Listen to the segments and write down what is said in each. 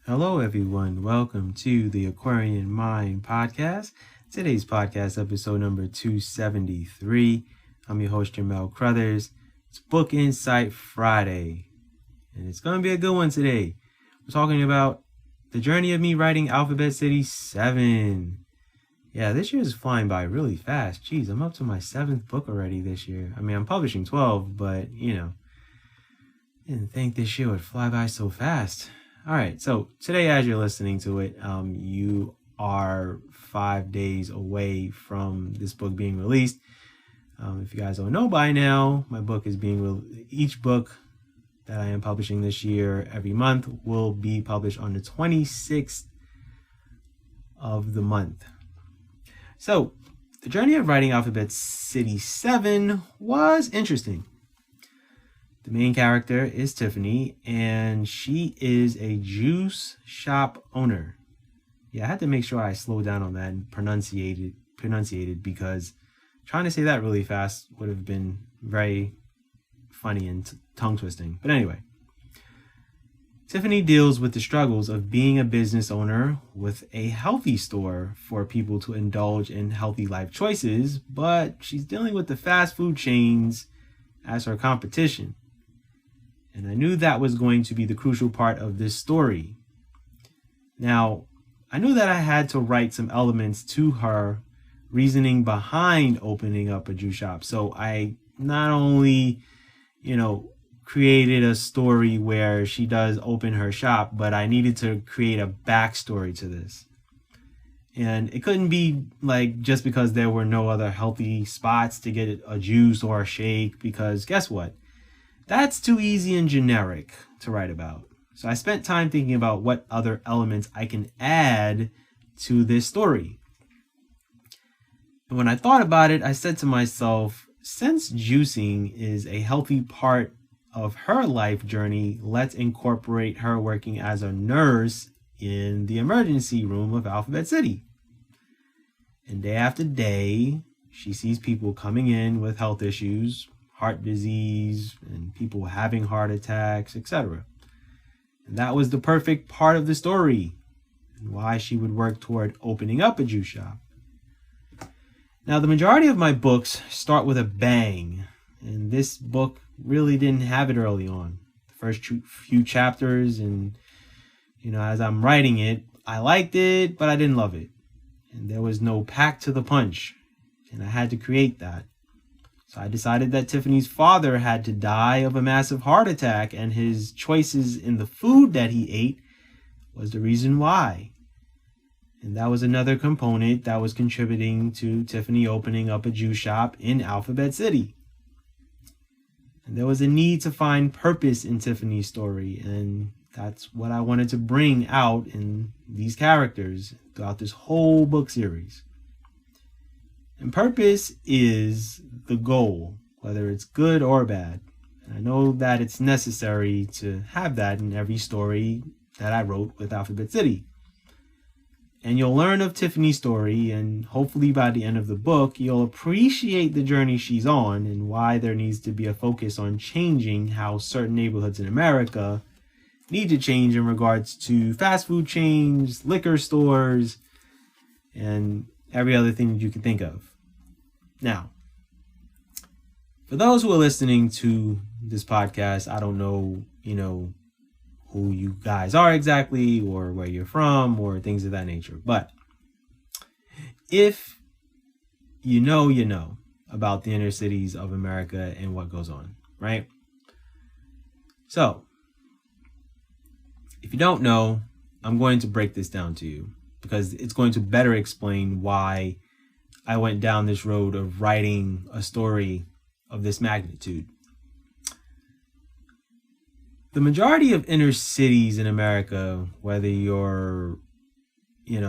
Hello, everyone. Welcome to the Aquarian Mind Podcast. Today's podcast, episode number 273. I'm your host, Jamel Crothers. It's Book Insight Friday, and it's going to be a good one today. We're talking about the journey of me writing Alphabet City 7. Yeah, this year is flying by really fast. Jeez, I'm up to my 7th book already this year. I mean, I'm publishing 12, but, didn't think this year would fly by so fast. All right, so today, as you're listening to it, you are 5 days away from this book being released. If you guys don't know by now, my book is each book that I am publishing this year every month will be published on the 26th of the month. So the journey of writing Alphabet City 7 was interesting. The main character is Tiffany, and she is a juice shop owner. Yeah, I had to make sure I slowed down on that and pronunciated because trying to say that really fast would have been very funny and tongue-twisting. But anyway, Tiffany deals with the struggles of being a business owner with a healthy store for people to indulge in healthy life choices, but she's dealing with the fast food chains as her competition. And I knew that was going to be the crucial part of this story. Now, I knew that I had to write some elements to her reasoning behind opening up a juice shop. So I not only, created a story where she does open her shop, but I needed to create a backstory to this. And it couldn't be like just because there were no other healthy spots to get a juice or a shake, because guess what? That's too easy and generic to write about. So I spent time thinking about what other elements I can add to this story. And when I thought about it, I said to myself, since juicing is a healthy part of her life journey, let's incorporate her working as a nurse in the emergency room of Alphabet City. And day after day, she sees people coming in with health issues, heart disease, and people having heart attacks, etc. And that was the perfect part of the story, and why she would work toward opening up a juice shop. Now, the majority of my books start with a bang, and this book really didn't have it early on. The first few chapters, and as I'm writing it, I liked it, but I didn't love it. And there was no pack to the punch, and I had to create that. So I decided that Tiffany's father had to die of a massive heart attack, and his choices in the food that he ate was the reason why. And that was another component that was contributing to Tiffany opening up a juice shop in Alphabet City. And there was a need to find purpose in Tiffany's story, and that's what I wanted to bring out in these characters throughout this whole book series. And purpose is the goal, whether it's good or bad. And I know that it's necessary to have that in every story that I wrote with Alphabet City. And you'll learn of Tiffany's story, and hopefully by the end of the book, you'll appreciate the journey she's on and why there needs to be a focus on changing how certain neighborhoods in America need to change in regards to fast food chains, liquor stores, and every other thing that you can think of. Now, for those who are listening to this podcast, I don't know, who you guys are exactly or where you're from or things of that nature. But if you know about the inner cities of America and what goes on, right? So, if you don't know, I'm going to break this down to you because it's going to better explain why I went down this road of writing a story of this magnitude. The majority of inner cities in America, whether you're, in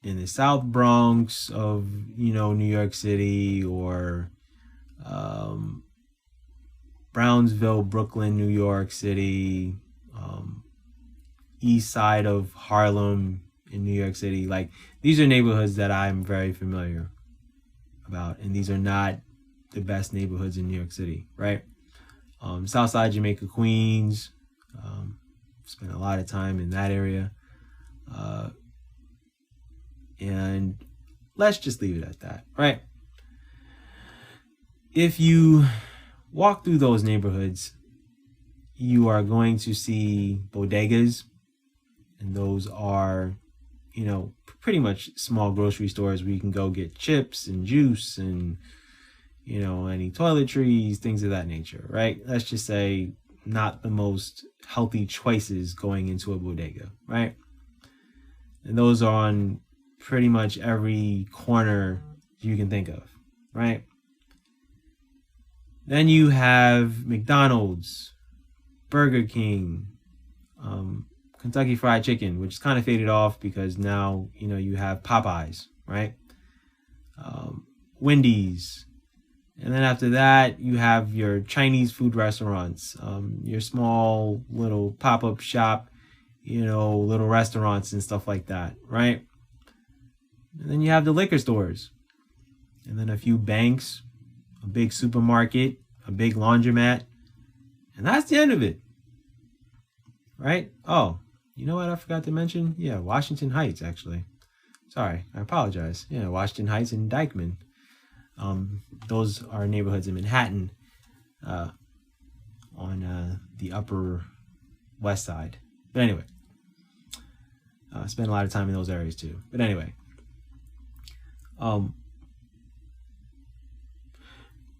the South Bronx of, New York City or Brownsville, Brooklyn, New York City, east side of Harlem in New York City, like these are neighborhoods that I'm very familiar about, and these are not the best neighborhoods in New York City, right? Southside Jamaica, Queens, spent a lot of time in that area. And let's just leave it at that, right? If you walk through those neighborhoods, you are going to see bodegas, and those are, pretty much small grocery stores where you can go get chips and juice and, any toiletries, things of that nature, right? Let's just say not the most healthy choices going into a bodega, right? And those are on pretty much every corner you can think of, right? Then you have McDonald's, Burger King, Kentucky Fried Chicken, which is kind of faded off because now, you have Popeyes, right? Wendy's. And then after that, you have your Chinese food restaurants, your small little pop-up shop, little restaurants and stuff like that, right? And then you have the liquor stores, and then a few banks, a big supermarket, a big laundromat, and that's the end of it, right? Oh, you know what I forgot to mention? Yeah, Washington Heights, actually. Sorry, I apologize. Yeah, Washington Heights and Dyckman. Those are neighborhoods in Manhattan, on the Upper West Side. But anyway, I spent a lot of time in those areas too. But anyway,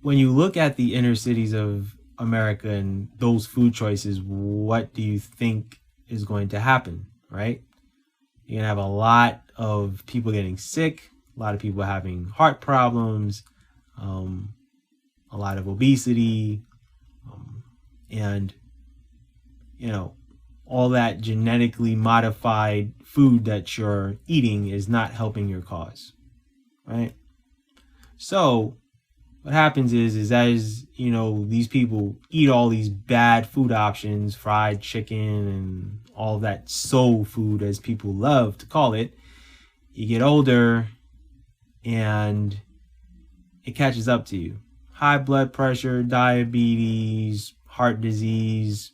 when you look at the inner cities of America and those food choices, what do you think is going to happen, right? You're going to have a lot of people getting sick, a lot of people having heart problems, a lot of obesity, and, all that genetically modified food that you're eating is not helping your cause, right? So what happens is as, these people eat all these bad food options, fried chicken and all that soul food, as people love to call it, you get older and it catches up to you. High blood pressure, diabetes, heart disease,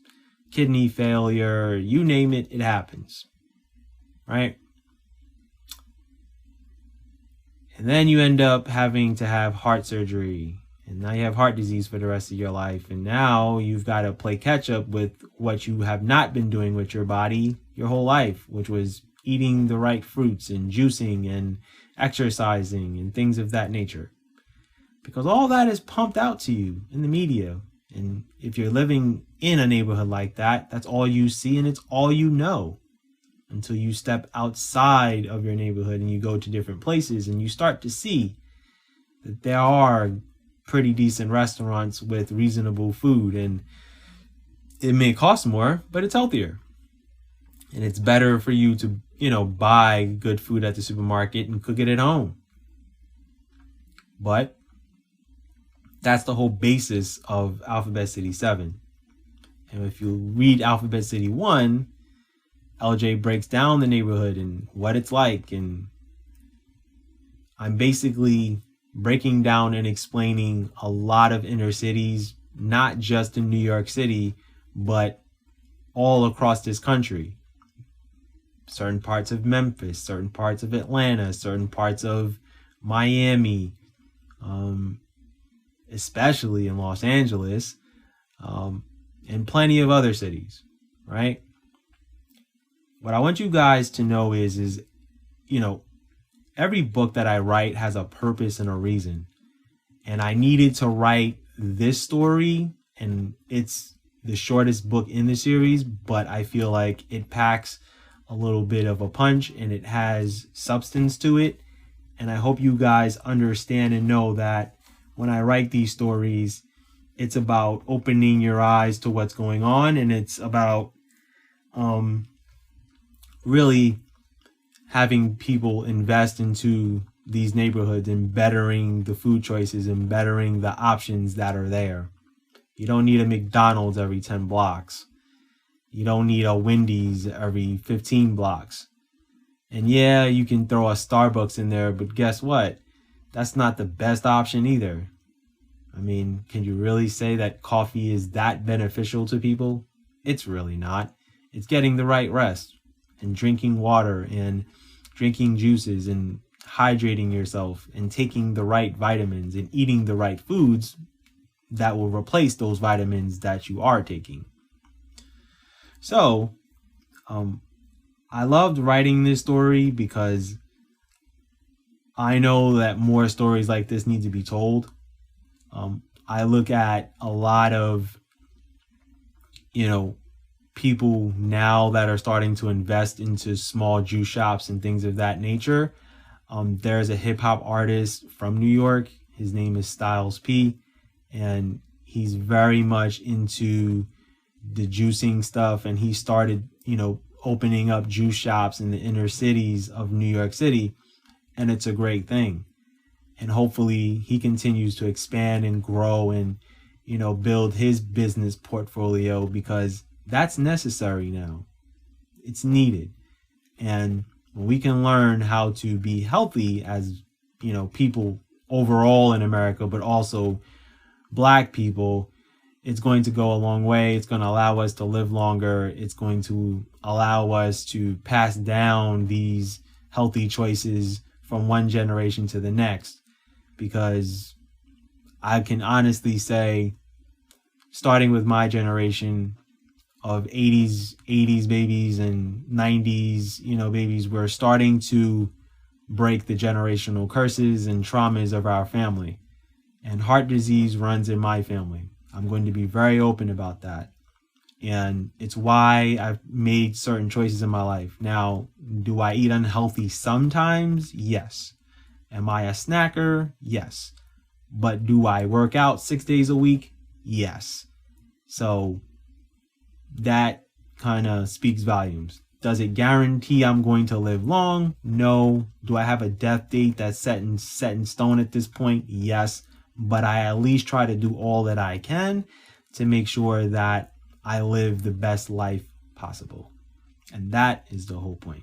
kidney failure, you name it, it happens, right? And then you end up having to have heart surgery, and now you have heart disease for the rest of your life. And now you've got to play catch up with what you have not been doing with your body your whole life, which was eating the right fruits and juicing and exercising and things of that nature. Because all that is pumped out to you in the media. And if you're living in a neighborhood like that, that's all you see and it's all you know. Until you step outside of your neighborhood and you go to different places and you start to see that there are pretty decent restaurants with reasonable food, and it may cost more, but it's healthier. And it's better for you to, buy good food at the supermarket and cook it at home. But that's the whole basis of Alphabet City 7. And if you read Alphabet City 1, LJ breaks down the neighborhood and what it's like. And I'm basically breaking down and explaining a lot of inner cities, not just in New York City, but all across this country. Certain parts of Memphis, certain parts of Atlanta, certain parts of Miami, especially in Los Angeles, and plenty of other cities, right? What I want you guys to know is, every book that I write has a purpose and a reason. And I needed to write this story, and it's the shortest book in the series, but I feel like it packs a little bit of a punch and it has substance to it. And I hope you guys understand and know that when I write these stories, it's about opening your eyes to what's going on, and it's about really having people invest into these neighborhoods and bettering the food choices and bettering the options that are there. You don't need a McDonald's every 10 blocks. You don't need a Wendy's every 15 blocks. And yeah, you can throw a Starbucks in there, but guess what? That's not the best option either. I mean, can you really say that coffee is that beneficial to people? It's really not. It's getting the right rest. and drinking water and drinking juices and hydrating yourself and taking the right vitamins and eating the right foods that will replace those vitamins that you are taking. So, I loved writing this story because I know that more stories like this need to be told. I look at a lot of, people now that are starting to invest into small juice shops and things of that nature. There's a hip hop artist from New York. His name is Styles P, and he's very much into the juicing stuff. And he started, opening up juice shops in the inner cities of New York City. And it's a great thing. And hopefully he continues to expand and grow and, build his business portfolio, because that's necessary now. It's needed. And when we can learn how to be healthy as, people overall in America, but also Black people, it's going to go a long way. It's going to allow us to live longer. It's going to allow us to pass down these healthy choices from one generation to the next. Because I can honestly say, starting with my generation of 80s babies and 90s, babies, we're starting to break the generational curses and traumas of our family. And heart disease runs in my family. I'm going to be very open about that. And it's why I've made certain choices in my life. Now, do I eat unhealthy sometimes? Yes. Am I a snacker? Yes. But do I work out 6 days a week? Yes. So that kind of speaks volumes. Does it guarantee I'm going to live long? No. Do I have a death date that's set in stone at this point? Yes. But I at least try to do all that I can to make sure that I live the best life possible. And that is the whole point.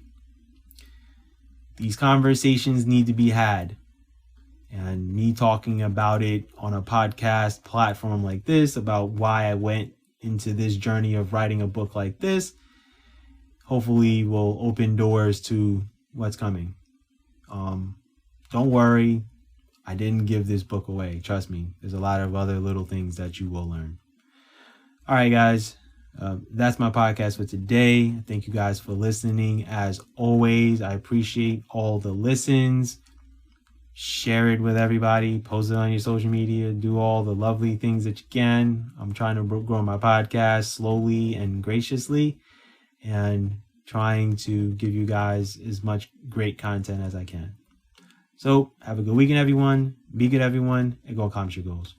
These conversations need to be had. And me talking about it on a podcast platform like this, about why I went into this journey of writing a book like this, hopefully will open doors to what's coming. Don't worry, I didn't give this book away. Trust me, there's a lot of other little things that you will learn. All right, guys, that's my podcast for today. Thank you guys for listening. As always, I appreciate all the listens. Share it with everybody. Post it on your social media. Do all the lovely things that you can. I'm trying to grow my podcast slowly and graciously, and trying to give you guys as much great content as I can. So have a good weekend, everyone. Be good, everyone, and go accomplish your goals.